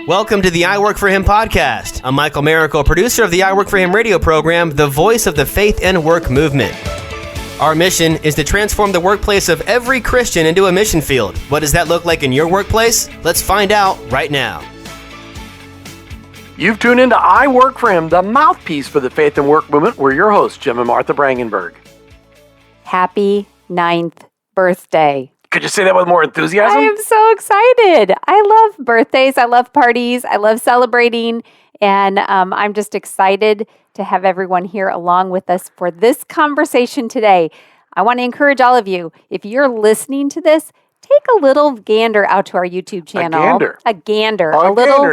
Welcome to the iWork4Him podcast. I'm Michael Miracle, producer of the iWork4Him radio program, the voice of the faith and work movement. Our mission is to transform the workplace of every Christian into a mission field. What does that look like in your workplace? Let's find out right now. You've tuned into iWork4Him, the mouthpiece for the faith and work movement. We're your hosts, Jim and Martha Brangenberg. Happy 9th birthday. Could you say that with more enthusiasm? I am so excited. I love birthdays. I love parties. I love celebrating. And I'm just excited to have everyone here along with us for this conversation today. I want to encourage all of you, if you're listening to this, take a little gander out to our YouTube channel. A gander? A little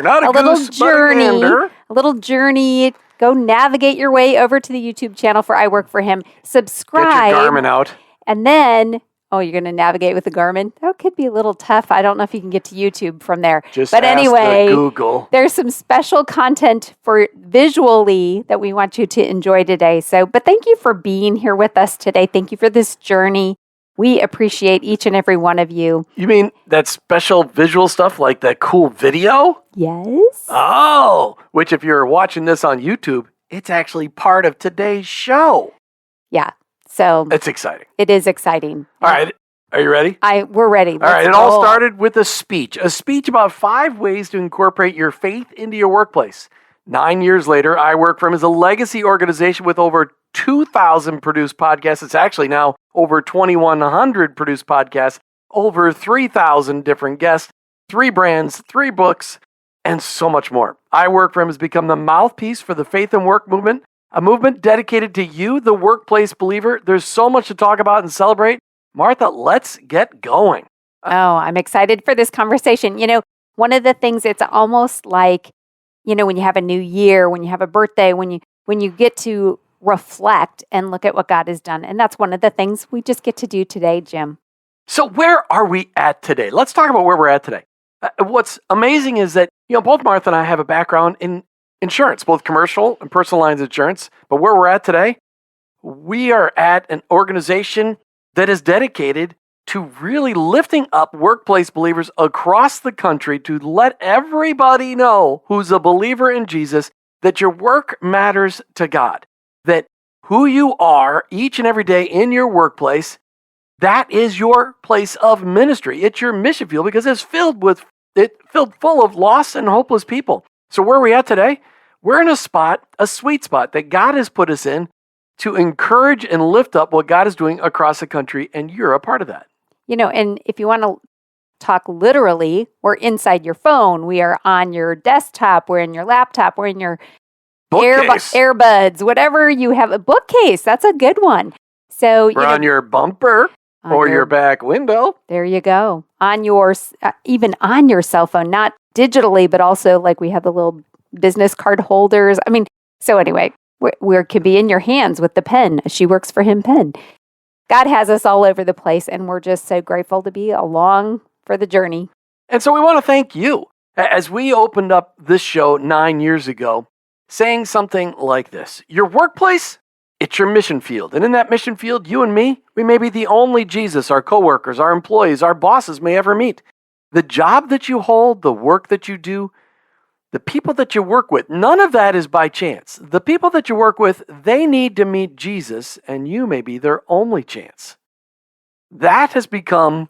journey. A little journey. Go navigate your way over to the YouTube channel for iWork4Him. Subscribe. Get your Garmin out. And then... Oh, you're going to navigate with the Garmin? That could be a little tough. I don't know if you can get to YouTube from there. But anyway, Google. There's some special content for visually that we want you to enjoy today. But thank you for being here with us today. Thank you for this journey. We appreciate each and every one of you. You mean that special visual stuff like that cool video? Yes. Oh, which if you're watching this on YouTube, it's actually part of today's show. Yeah. So it's exciting. It is exciting. All right. Are you ready? We're ready. All right. It all started with a speech about 5 ways to incorporate your faith into your workplace. 9 years later, iWork4Him is a legacy organization with over 2,000 produced podcasts. It's actually now over 2,100 produced podcasts, over 3,000 different guests, 3 brands, 3 books, and so much more. iWork4Him has become the mouthpiece for the faith and work movement. A movement dedicated to you, the workplace believer. There's so much to talk about and celebrate. Martha, let's get going. Oh, I'm excited for this conversation. You know, one of the things, it's almost like, you know, when you have a new year, when you have a birthday, when you get to reflect and look at what God has done. And that's one of the things we just get to do today, Jim. So where are we at today? Let's talk about where we're at today. What's amazing is that, you know, both Martha and I have a background in insurance, both commercial and personal lines insurance. But where we're at today, we are at an organization that is dedicated to really lifting up workplace believers across the country to let everybody know who's a believer in Jesus that your work matters to God, that who you are each and every day in your workplace, that is your place of ministry. It's your mission field because it's filled full of lost and hopeless people. So where are we at today? We're in a sweet spot that God has put us in to encourage and lift up what God is doing across the country, and you're a part of that. You know, and if you want to talk literally, we're inside your phone, we are on your desktop, we're in your laptop, we're in your earbuds, whatever you have, a bookcase, that's a good one. So we're on your bumper or your back window. There you go. On your, even on your cell phone, not digitally, but also like we have the little business card holders. I mean, so anyway, we could be in your hands with the pen. She works for him pen. God has us all over the place, and we're just so grateful to be along for the journey. And so we want to thank you. As we opened up this show 9 years ago, saying something like this: your workplace, it's your mission field. And in that mission field, you and me, we may be the only Jesus our coworkers, our employees, our bosses may ever meet. The job that you hold, the work that you do, the people that you work with, none of that is by chance. The people that you work with, they need to meet Jesus, and you may be their only chance. That has become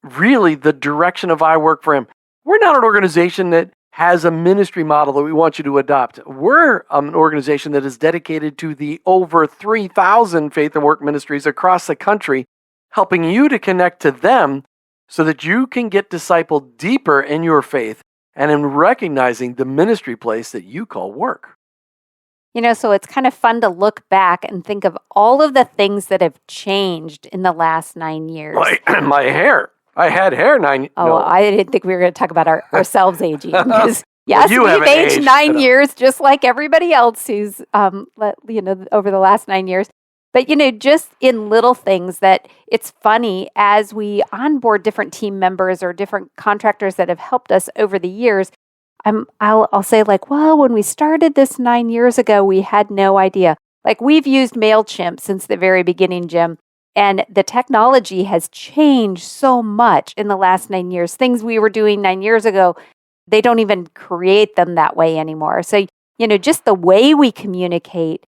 really the direction of iWork4Him. We're not an organization that has a ministry model that we want you to adopt. We're an organization that is dedicated to the over 3,000 faith and work ministries across the country, helping you to connect to them so that you can get discipled deeper in your faith and in recognizing the ministry place that you call work. You know, so it's kind of fun to look back and think of all of the things that have changed in the last 9 years. My hair. I had hair 9 years. Oh, no. I didn't think we were going to talk about ourselves aging. Because yes, well, we've aged 9 years, just like everybody else who's, over the last 9 years. But, you know, just in little things that it's funny as we onboard different team members or different contractors that have helped us over the years, I'll say like, well, when we started this 9 years ago, we had no idea. Like we've used MailChimp since the very beginning, Jim. And the technology has changed so much in the last 9 years. Things we were doing 9 years ago they don't even create them that way anymore. So, just the way we communicate,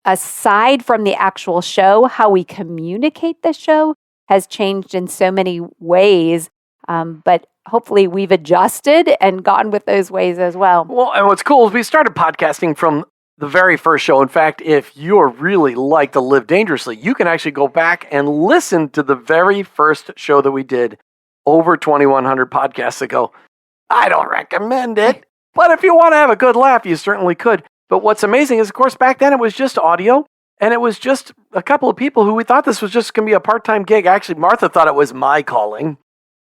aside from the actual show, how we communicate the show has changed in so many ways. But hopefully we've adjusted and gone with those ways as well. Well, and what's cool is we started podcasting from the very first show. In fact, if you're really like to live dangerously, you can actually go back and listen to the very first show that we did over 2,100 podcasts ago. I don't recommend it, but if you want to have a good laugh, you certainly could. But what's amazing is, of course, back then it was just audio, and it was just a couple of people who we thought this was just going to be a part-time gig. Actually, Martha thought it was my calling.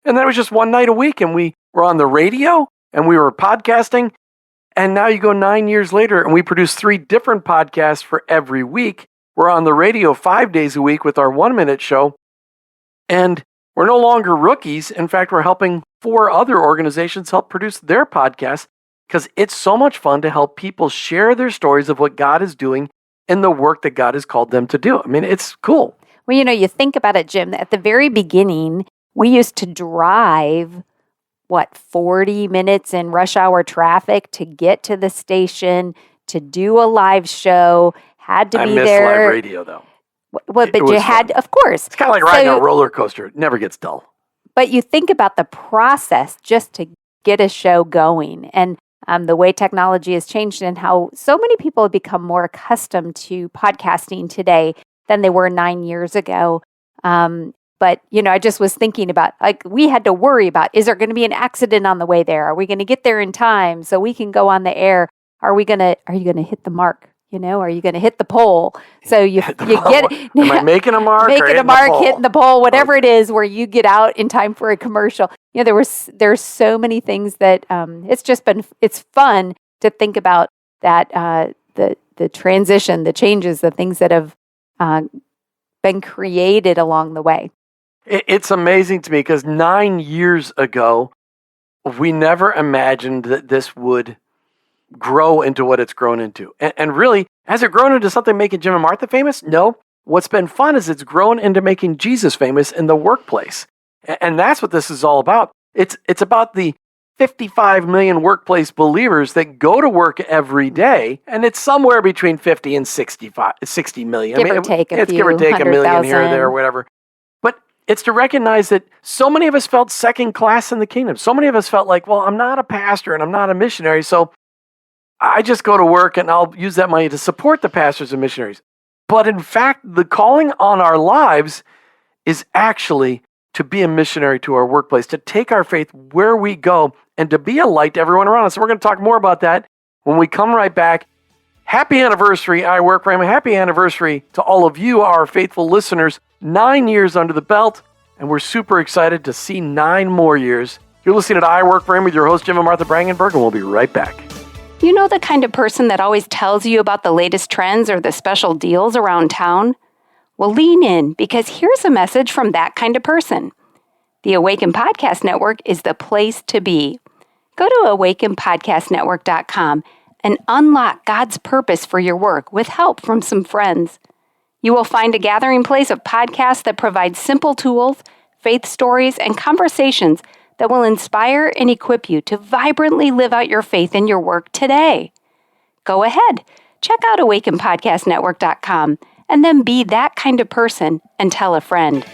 And then it was just one night a week, and we were on the radio, and we were podcasting. And now you go 9 years later, and we produce 3 different podcasts for every week. We're on the radio 5 days a week with our 1-minute show. And we're no longer rookies. In fact, we're helping 4 other organizations help produce their podcasts because it's so much fun to help people share their stories of what God is doing in the work that God has called them to do. I mean, it's cool. Well, you think about it, Jim, at the very beginning, we used to drive, 40 minutes in rush hour traffic to get to the station, to do a live show, had to be there. I miss live radio, though. Well, but you had, of course. It's kind of like riding a roller coaster. It never gets dull. But you think about the process just to get a show going, and the way technology has changed and how so many people have become more accustomed to podcasting today than they were 9 years ago. But, I just was thinking about, we had to worry about, is there going to be an accident on the way there? Are we going to get there in time so we can go on the air? Are you going to hit the mark? Are you going to hit the pole? So you get, am I making a mark? Hitting the pole, whatever it is, where you get out in time for a commercial. There's so many things that it's fun to think about that, the transition, the changes, the things that have been created along the way. It's amazing to me because 9 years ago, we never imagined that this would grow into what it's grown into. And really, has it grown into something making Jim and Martha famous? No. What's been fun is it's grown into making Jesus famous in the workplace. And that's what this is all about. It's about the 55 million workplace believers that go to work every day, and it's somewhere between 50 and 60 million. Give or take a million here or there or whatever. But it's to recognize that so many of us felt second class in the kingdom. So many of us felt like, well, I'm not a pastor and I'm not a missionary, so I just go to work and I'll use that money to support the pastors and missionaries. But in fact, the calling on our lives is actually to be a missionary to our workplace, to take our faith where we go, and to be a light to everyone around us. So we're going to talk more about that when we come right back. Happy anniversary, iWork4Him. Happy anniversary to all of you, our faithful listeners. 9 years under the belt, and we're super excited to see 9 more years. You're listening to iWork4Him with your host, Jim and Martha Brangenberg, and we'll be right back. You know the kind of person that always tells you about the latest trends or the special deals around town? Well, lean in, because here's a message from that kind of person. The Awaken Podcast Network is the place to be. Go to awakenpodcastnetwork.com and unlock God's purpose for your work with help from some friends. You will find a gathering place of podcasts that provide simple tools, faith stories, and conversations that will inspire and equip you to vibrantly live out your faith in your work today. Go ahead, check out awakenpodcastnetwork.com and then be that kind of person and tell a friend.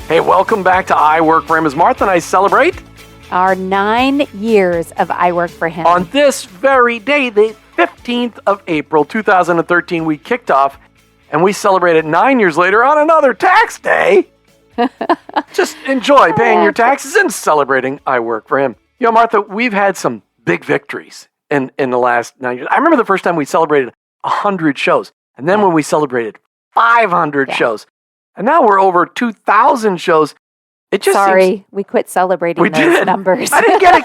Hey, welcome back to iWork4Him as Martha and I celebrate our 9 years of iWork4Him. On this very day, the 15th of April, 2013, we kicked off, and we celebrated 9 years later on another tax day. Just enjoy paying your taxes and celebrating iWork4Him. Martha, we've had some big victories in the last 9 years. I remember the first time we celebrated 100 shows, and then when we celebrated 500 shows, and now we're over 2,000 shows. It just seems, we quit celebrating those numbers. I didn't get a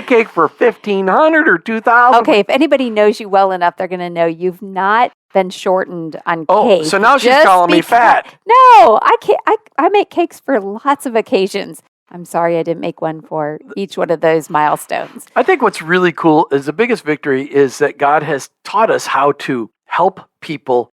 cake for 1,500 or 2,000. Okay, if anybody knows you well enough, they're going to know you've not been shortened on cake. Oh, so now she's calling me fat. No, I can't. I make cakes for lots of occasions. I'm sorry I didn't make one for each one of those milestones. I think what's really cool is the biggest victory is that God has taught us how to help people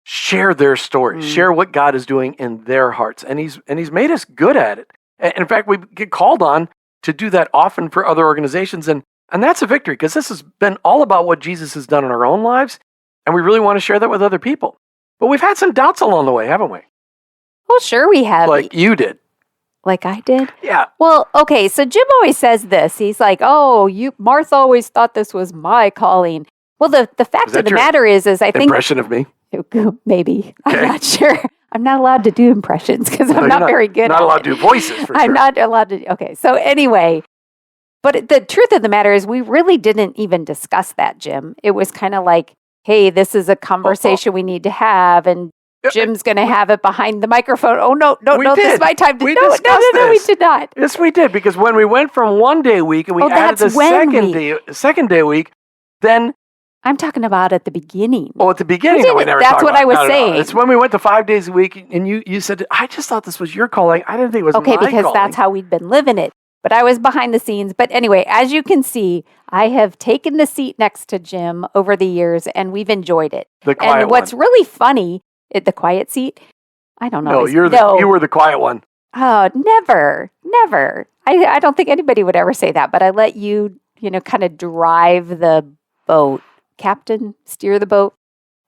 share their stories, share what God is doing in their hearts. And he's made us good at it. And in fact, we get called on to do that often for other organizations. And that's a victory, because this has been all about what Jesus has done in our own lives. And we really want to share that with other people. But we've had some doubts along the way, haven't we? Well, sure we have. Like you did. Like I did? Yeah. Well, okay, so Jim always says this. He's like, oh, Martha always thought this was my calling. Well, the fact of the matter is I think... Impression of me? Maybe. Okay. I'm not sure. I'm not allowed to do impressions because I'm not very good at it. Not allowed to do voices, for sure. I'm not allowed to... Okay, so anyway, but the truth of the matter is we really didn't even discuss that, Jim. It was kind of like, hey, this is a conversation we need to have, and Jim's going to have it behind the microphone. Oh, no, this is my time to... No, we did not. Yes, we did, because when we went from 1 day a week and we added the second day a week, then... I'm talking about at the beginning. Oh, at the beginning, we never That's what I was saying. It's when we went to 5 days a week, and you said, I just thought this was your calling. I didn't think it was my calling. Okay, because that's how we'd been living it. But I was behind the scenes. But anyway, as you can see, I have taken the seat next to Jim over the years, and we've enjoyed it. The quiet and what's really funny, the quiet seat, I don't know. No, you were the quiet one. Oh, never. I don't think anybody would ever say that, but I let you, kind of drive the boat. Captain, steer the boat.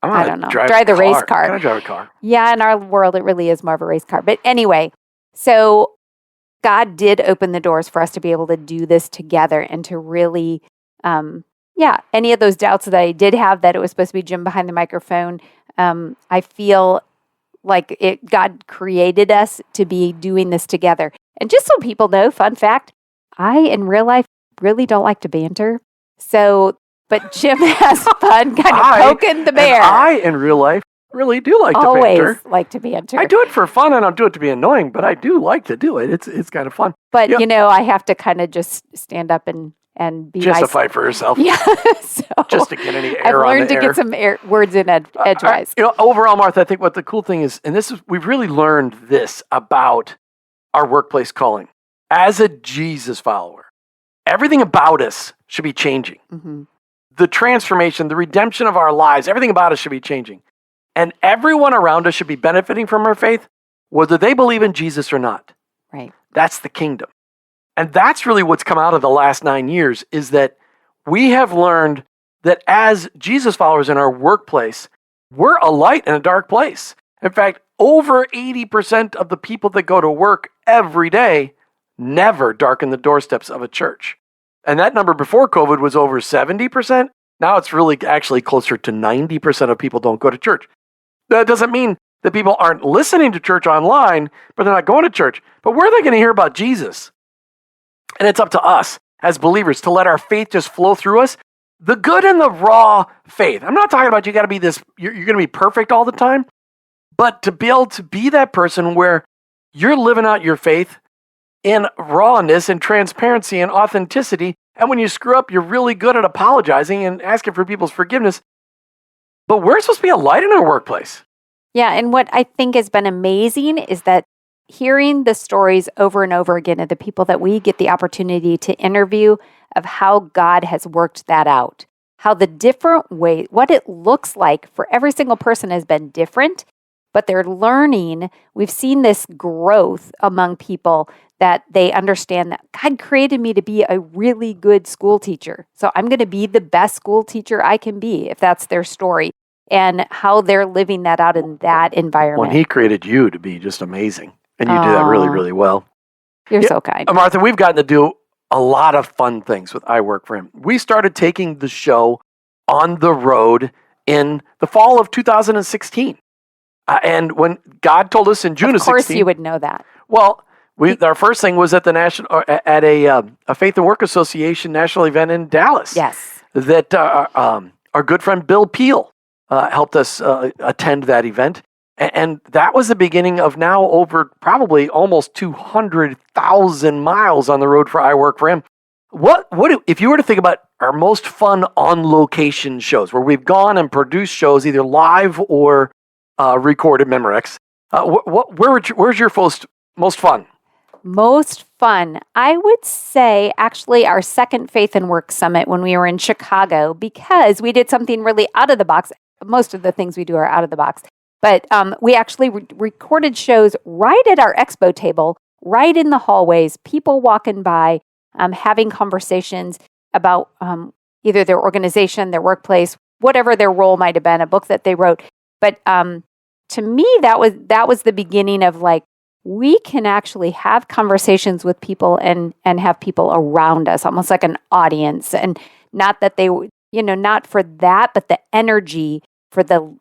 I don't know. Drive the race car. Can I drive a car? Yeah, in our world, it really is more of a race car. But anyway, so God did open the doors for us to be able to do this together and to really, any of those doubts that I did have that it was supposed to be Jim behind the microphone, I feel like God created us to be doing this together. And just so people know, fun fact, I, in real life, really don't like to banter. But Jim has fun kind of poking the bear. And I, in real life, really do like to banter. Always like to banter. I do it for fun. I don't do it to be annoying, but I do like to do it. It's kind of fun. But, I have to kind of just stand up and be nice. Justify for yourself. Yeah. So just to get any air I've learned to get some words in edgewise. Overall, Martha, I think what the cool thing is, and we've really learned this about our workplace calling. As a Jesus follower, everything about us should be changing. Mm-hmm. The transformation, the redemption of our lives, everything about us should be changing. And everyone around us should be benefiting from our faith, whether they believe in Jesus or not. Right. That's the kingdom. And that's really what's come out of the last 9 years, is that we have learned that as Jesus followers in our workplace, we're a light in a dark place. In fact, over 80% of the people that go to work every day never darken the doorsteps of a church. And that number before COVID was over 70%. Now it's really actually closer to 90% of people don't go to church. That doesn't mean that people aren't listening to church online, but they're not going to church. But where are they going to hear about Jesus? And it's up to us as believers to let our faith just flow through us. The good and the raw faith. I'm not talking about you're going to be perfect all the time, but to be able to be that person where you're living out your faith in rawness and transparency and authenticity. And when you screw up, you're really good at apologizing and asking for people's forgiveness. But we're supposed to be a light in our workplace. Yeah, and what I think has been amazing is that hearing the stories over and over again of the people that we get the opportunity to interview of how God has worked that out, how the different way, what it looks like for every single person has been different, but they're learning. We've seen this growth among people that they understand that God created me to be a really good school teacher. So I'm going to be the best school teacher I can be, if that's their story, and how they're living that out in that environment. When He created you to be just amazing, and you do that really, really well. You're so kind. Martha, we've gotten to do a lot of fun things with iWork4Him. We started taking the show on the road in the fall of 2016. And when God told us in June of 16... Of course you would know that. Well... our first thing was at a Faith and Work Association national event in Dallas. Yes. That our good friend Bill Peel helped us attend that event. And that was the beginning of now over probably almost 200,000 miles on the road for iWork4Him. What if you were to think about our most fun on-location shows, where we've gone and produced shows either live or recorded, Memorex, where's your most fun? Most fun, I would say, actually, our second Faith and Work Summit when we were in Chicago, because we did something really out of the box. Most of the things we do are out of the box. But we actually recorded shows right at our expo table, right in the hallways, people walking by. having conversations about either their organization, their workplace, whatever their role might have been, a book that they wrote. But to me, that was the beginning of like, we can actually have conversations with people and have people around us, almost like an audience. And not that they, not for that, but the energy for the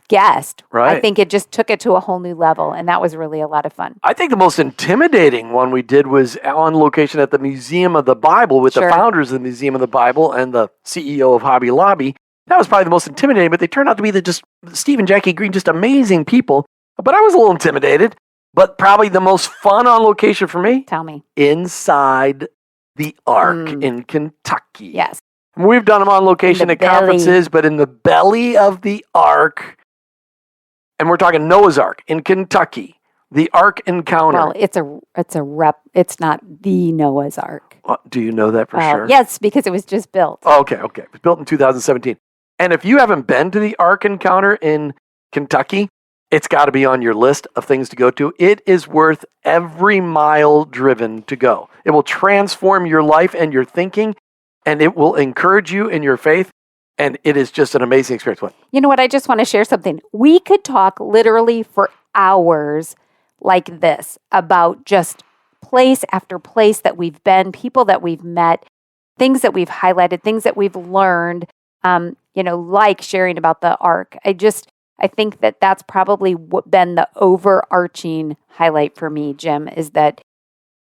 guest. Right. I think it just took it to a whole new level. And that was really a lot of fun. I think the most intimidating one we did was on location at the Museum of the Bible with the founders of the Museum of the Bible and the CEO of Hobby Lobby. That was probably the most intimidating, but they turned out to be just Steve and Jackie Green, just amazing people. But I was a little intimidated. But probably the most fun on location for me. Tell me. Inside the Ark in Kentucky. Yes. We've done them on location at conferences, but in the belly of the Ark, and we're talking Noah's Ark in Kentucky, the Ark Encounter. Well, it's not the Noah's Ark. Do you know that for sure? Yes, because it was just built. Oh, okay. It was built in 2017. And if you haven't been to the Ark Encounter in Kentucky, it's got to be on your list of things to go to. It is worth every mile driven to go. It will transform your life and your thinking, and it will encourage you in your faith. And it is just an amazing experience. What? You know what? I just want to share something. We could talk literally for hours like this about just place after place that we've been, people that we've met, things that we've highlighted, things that we've learned, like sharing about the Ark. I think that that's probably been the overarching highlight for me, Jim, is that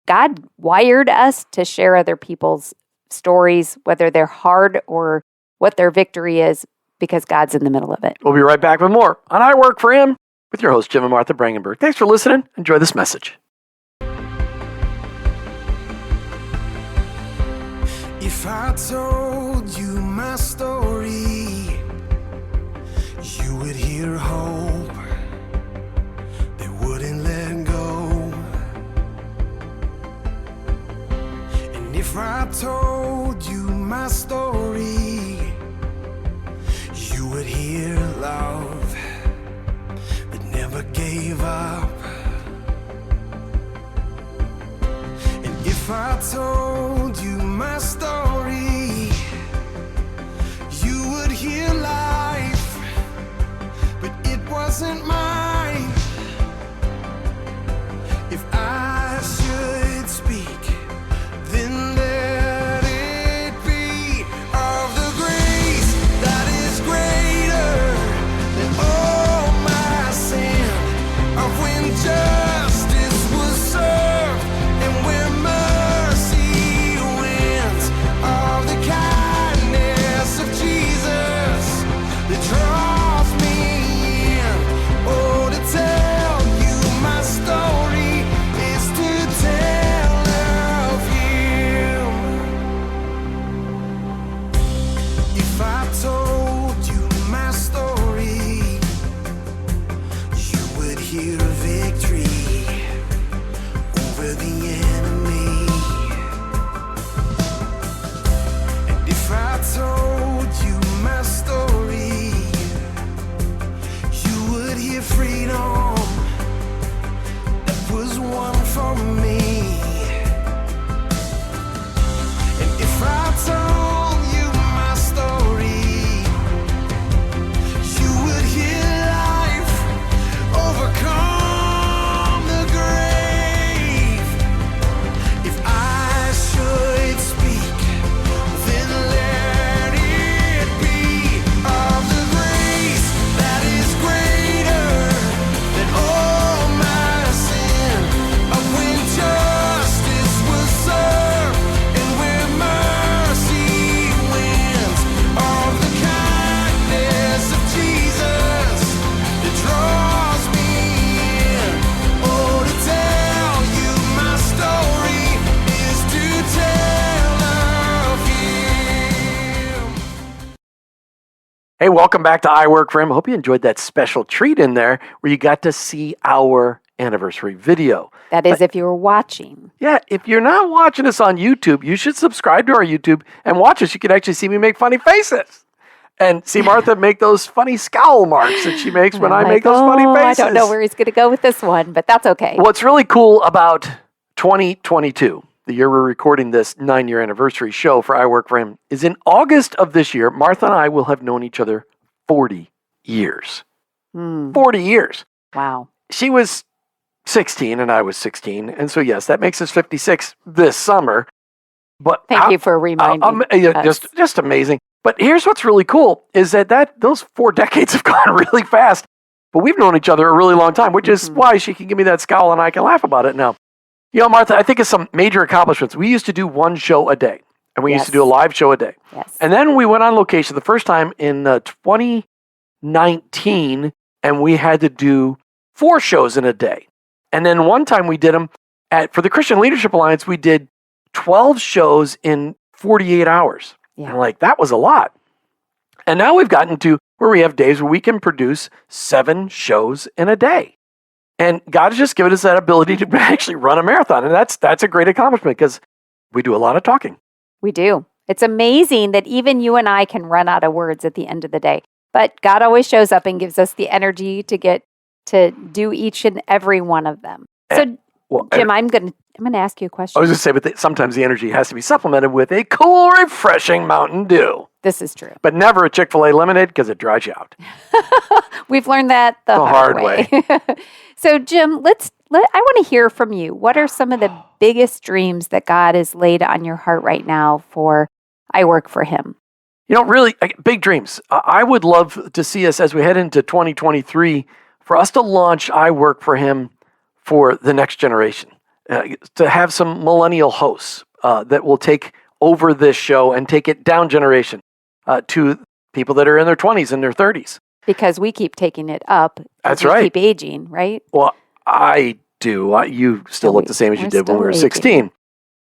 God wired us to share other people's stories, whether they're hard or what their victory is, because God's in the middle of it. We'll be right back with more on I Work for Him with your host, Jim and Martha Brangenberg. Thanks for listening. Enjoy this message. If I told you my story, you would hear hope that wouldn't let go. And if I told you my story, you would hear love that never gave up. And if I told you my story, you would hear life, but it wasn't mine. If I should speak, then let it be of the grace that is greater than all my sin, of when justice was served and where mercy wins, of the kindness of Jesus that draws me in. Oh, to tell you my story is to tell of Him. If I told you my story, you would hear a victory over the enemy. And if I told you my story, you would hear freedom that was won for me. And if I told you my story, you would hear life overcome the grave. If I should speak, then let it be of the grace that is greater than all my sin, of when justice was served and where mercy wins, of the kindness of Jesus that draws me in. Oh, to tell you my story is to tell of Him. Hey, welcome back to I Work for Him. I hope you enjoyed that special treat in there where you got to see our anniversary video. That is, if you were watching. Yeah, if you're not watching us on YouTube, you should subscribe to our YouTube and watch us. You can actually see me make funny faces and see Martha make those funny scowl marks that she makes when I make those funny faces. I don't know where he's going to go with this one, but that's okay. What's really cool about 2022 the year we're recording this 9-year anniversary show for iWork4Him, is in August of this year, Martha and I will have known each other 40 years. 40 years. Wow. She was 16 and I was 16. And so, yes, that makes us 56 this summer. But Thank you for reminding us. Just amazing. But here's what's really cool is that those 4 decades have gone really fast. But we've known each other a really long time, which is why she can give me that scowl and I can laugh about it now. You know, Martha, I think it's some major accomplishments. We used to do 1 show a day, and we used to do a live show a day. Yes. And then we went on location the first time in 2019, and we had to do 4 shows in a day. And then one time we did them for the Christian Leadership Alliance, we did 12 shows in 48 hours. Yeah. And that was a lot. And now we've gotten to where we have days where we can produce 7 shows in a day. And God has just given us that ability to actually run a marathon. And that's a great accomplishment because we do a lot of talking. We do. It's amazing that even you and I can run out of words at the end of the day. But God always shows up and gives us the energy to get to do each and every one of them. So, Jim, I'm going to ask you a question. I was going to say, but sometimes the energy has to be supplemented with a cool, refreshing Mountain Dew. This is true. But never a Chick-fil-A lemonade because it dries you out. We've learned that the hard way. So, Jim, I want to hear from you. What are some of the biggest dreams that God has laid on your heart right now for iWork4Him? You know, really big dreams. I would love to see us as we head into 2023 for us to launch iWork4Him for the next generation, to have some millennial hosts that will take over this show and take it down generation to people that are in their 20s and their 30s. Because we keep taking it up. That's we right. Keep aging, right? Well, I do. You still look the same as you did when we were 16.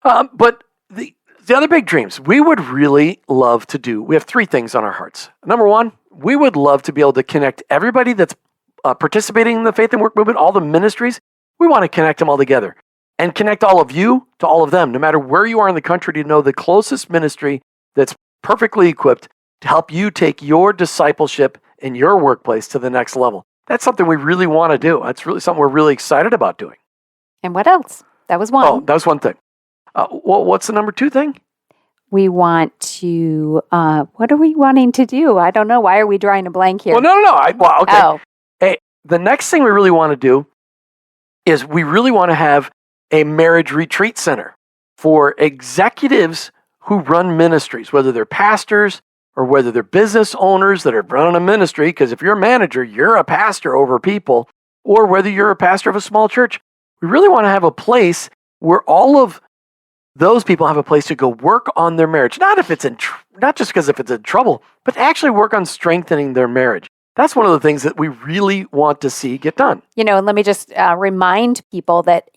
But the other big dreams we would really love to do, we have 3 things on our hearts. Number 1, we would love to be able to connect everybody that's participating in the faith and work movement, all the ministries. We want to connect them all together and connect all of you to all of them, no matter where you are in the country, to know the closest ministry that's perfectly equipped to help you take your discipleship in your workplace to the next level. That's something we really want to do. That's really something we're really excited about doing. And what else? That was one. Oh, that was one thing. What's the number 2 thing? We want to, what are we wanting to do? I don't know. Why are we drawing a blank here? Well, no. Okay. Oh. Hey, the next thing we really want to do is we really want to have a marriage retreat center for executives who run ministries, whether they're pastors or whether they're business owners that are running a ministry, because if you're a manager, you're a pastor over people, or whether you're a pastor of a small church. We really want to have a place where all of those people have a place to go work on their marriage. Not just because if it's in trouble, but actually work on strengthening their marriage. That's one of the things that we really want to see get done. You know, and let me just remind people that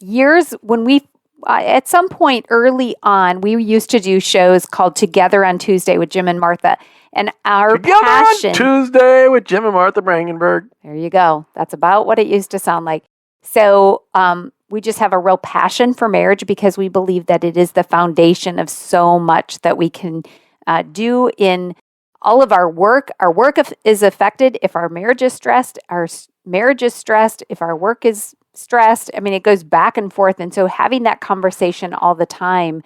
when we, at some point early on, we used to do shows called Together on Tuesday with Jim and Martha. And our passion. Together on Tuesday with Jim and Martha Brangenberg. There you go. That's about what it used to sound like. So we just have a real passion for marriage because we believe that it is the foundation of so much that we can do in all of our work. Our work is affected if our marriage is stressed. Our marriage is stressed if our work is stressed. I mean, it goes back and forth. And so having that conversation all the time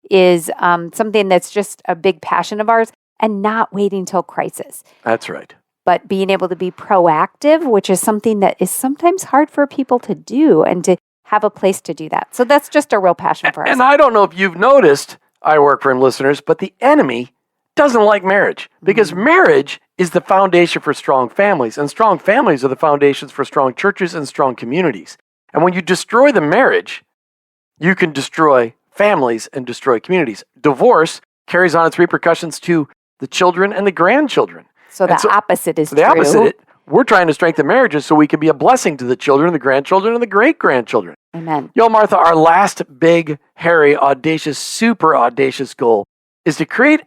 is something that's just a big passion of ours, and not waiting till crisis. That's right. But being able to be proactive, which is something that is sometimes hard for people to do, and to have a place to do that. So that's just a real passion for us. And I don't know if you've noticed, iWork4Him listeners, but the enemy doesn't like marriage, because marriage is the foundation for strong families, and strong families are the foundations for strong churches and strong communities. And when you destroy the marriage, you can destroy families and destroy communities. Divorce carries on its repercussions to the children and the grandchildren. So the opposite is true. The opposite, we're trying to strengthen marriages so we can be a blessing to the children, the grandchildren, and the great-grandchildren. Amen. Yo, Martha, our last big, hairy, audacious, super audacious goal is to create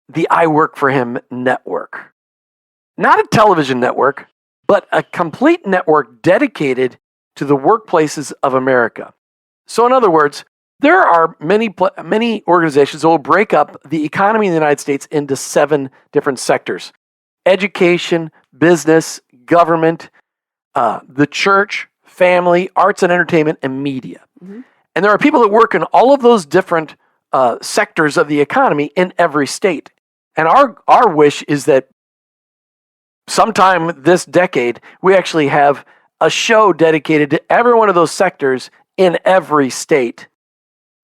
the iWork4Him network. Not a television network, but a complete network dedicated to the workplaces of America. So in other words, there are many organizations that will break up the economy in the United States into 7 different sectors: education, business, government, the church, family, arts and entertainment, and media. Mm-hmm. And there are people that work in all of those different sectors of the economy in every state. And our wish is that sometime this decade, we actually have a show dedicated to every one of those sectors in every state.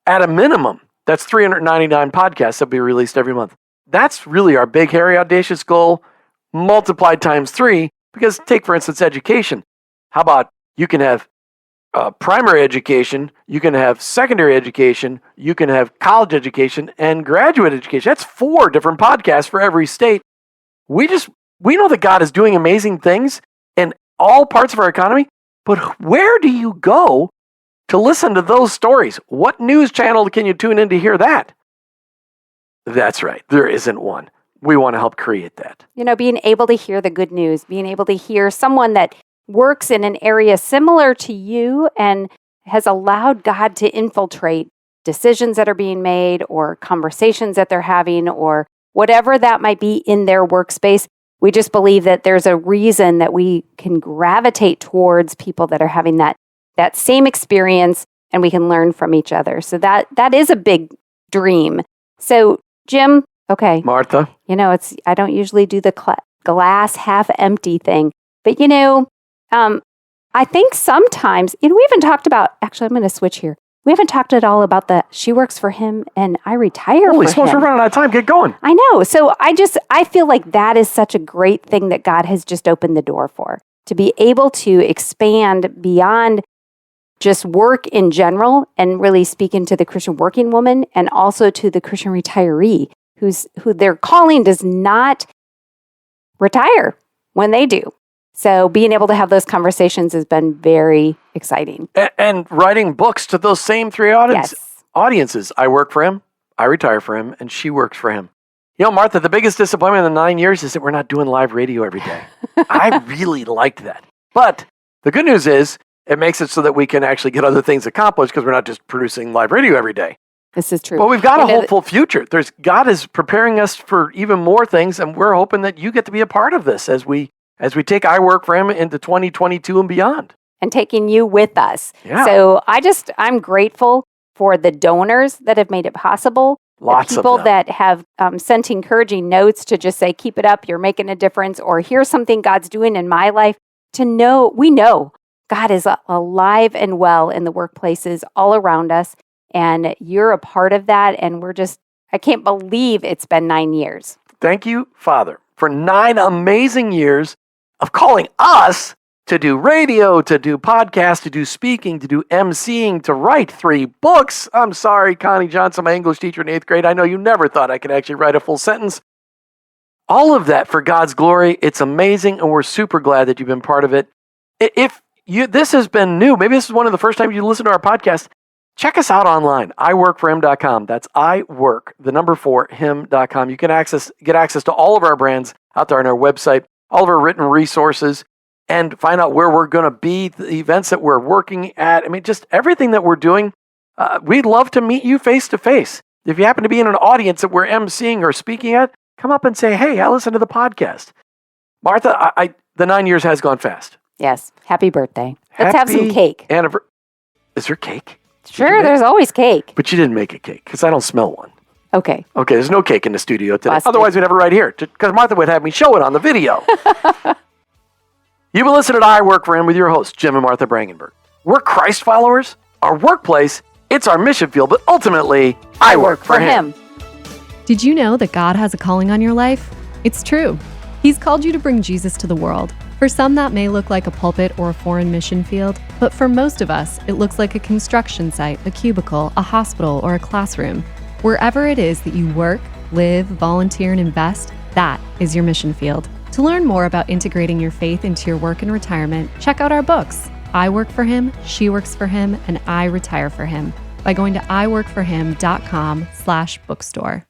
At a minimum, that's 399 podcasts that will be released every month. That's really our big, hairy, audacious goal, multiplied times 3, because take, for instance, education. How about you can have primary education, you can have secondary education, you can have college education, and graduate education. That's 4 different podcasts for every state. We know that God is doing amazing things in all parts of our economy, but where do you go to listen to those stories? What news channel can you tune in to hear that? That's right. There isn't one. We want to help create that. Being able to hear the good news, being able to hear someone that works in an area similar to you and has allowed God to infiltrate decisions that are being made or conversations that they're having or whatever that might be in their workspace. We just believe that there's a reason that we can gravitate towards people that are having that same experience, and we can learn from each other. So that is a big dream. So Jim, okay. Martha. I don't usually do the glass half empty thing, but I think sometimes, we haven't talked about, actually, I'm going to switch here. We haven't talked at all about the She Works for Him and I Retire Holy for smokes, Him. we're running out of time. Get going. I know. So I feel like that is such a great thing that God has just opened the door for, to be able to expand beyond just work in general and really speak into the Christian working woman and also to the Christian retiree who their calling does not retire when they do. So being able to have those conversations has been very exciting. And writing books to those same 3 audiences. I work for him, I retire for him, and she works for him. Martha, the biggest disappointment in the 9 years is that we're not doing live radio every day. I really liked that. But the good news is it makes it so that we can actually get other things accomplished because we're not just producing live radio every day. This is true. But we've got a hopeful future. God is preparing us for even more things, and we're hoping that you get to be a part of this as we take iWork for Him into 2022 and beyond. And taking you with us. Yeah. So I'm grateful for the donors that have made it possible. Lots the people of them. that have sent encouraging notes to just say, keep it up, you're making a difference, or here's something God's doing in my life. We know God is alive and well in the workplaces all around us. And you're a part of that. And I can't believe it's been 9 years. Thank you, Father, for 9 amazing years of calling us to do radio, to do podcasts, to do speaking, to do emceeing, to write 3 books. I'm sorry, Connie Johnson, my English teacher in 8th grade. I know you never thought I could actually write a full sentence. All of that for God's glory. It's amazing, and we're super glad that you've been part of it. If this has been new, maybe this is one of the first times you listen to our podcast, check us out online, iWork4Him.com. That's iWork4Him.com. You can get access to all of our brands out there on our website, all of our written resources, and find out where we're going to be, the events that we're working at. Just everything that we're doing. We'd love to meet you face to face. If you happen to be in an audience that we're emceeing or speaking at, come up and say, hey, I listened to the podcast. Martha, the 9 years has gone fast. Yes. Happy birthday. Let's have some cake. Is there cake? Sure, there's always cake. But you didn't make a cake because I don't smell one. Okay. Okay, there's no cake in the studio today. Busted. Otherwise, we'd have it right here because Martha would have me show it on the video. You've been listening to I Work for Him with your hosts, Jim and Martha Brangenberg. We're Christ followers. Our workplace, it's our mission field, but ultimately, I work for Him. Did you know that God has a calling on your life? It's true. He's called you to bring Jesus to the world. For some, that may look like a pulpit or a foreign mission field, but for most of us, it looks like a construction site, a cubicle, a hospital, or a classroom. Wherever it is that you work, live, volunteer, and invest, that is your mission field. To learn more about integrating your faith into your work and retirement, check out our books, I Work for Him, She Works for Him, and I Retire for Him, by going to iWork4Him.com/bookstore.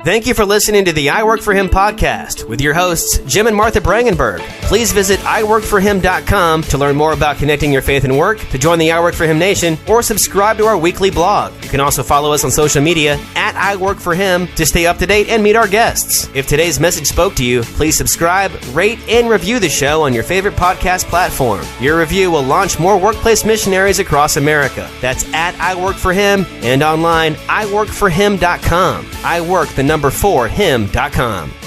Thank you for listening to the I Work for Him podcast with your hosts, Jim and Martha Brangenberg. Please visit iWork4Him.com to learn more about connecting your faith and work, to join the I Work for Him Nation, or subscribe to our weekly blog. You can also follow us on social media at at iWork4Him to stay up to date and meet our guests. If today's message spoke to you, please subscribe, rate, and review the show on your favorite podcast platform. Your review will launch more workplace missionaries across America. That's at iWork4Him and online iWork4Him.com. iWork4Him.com.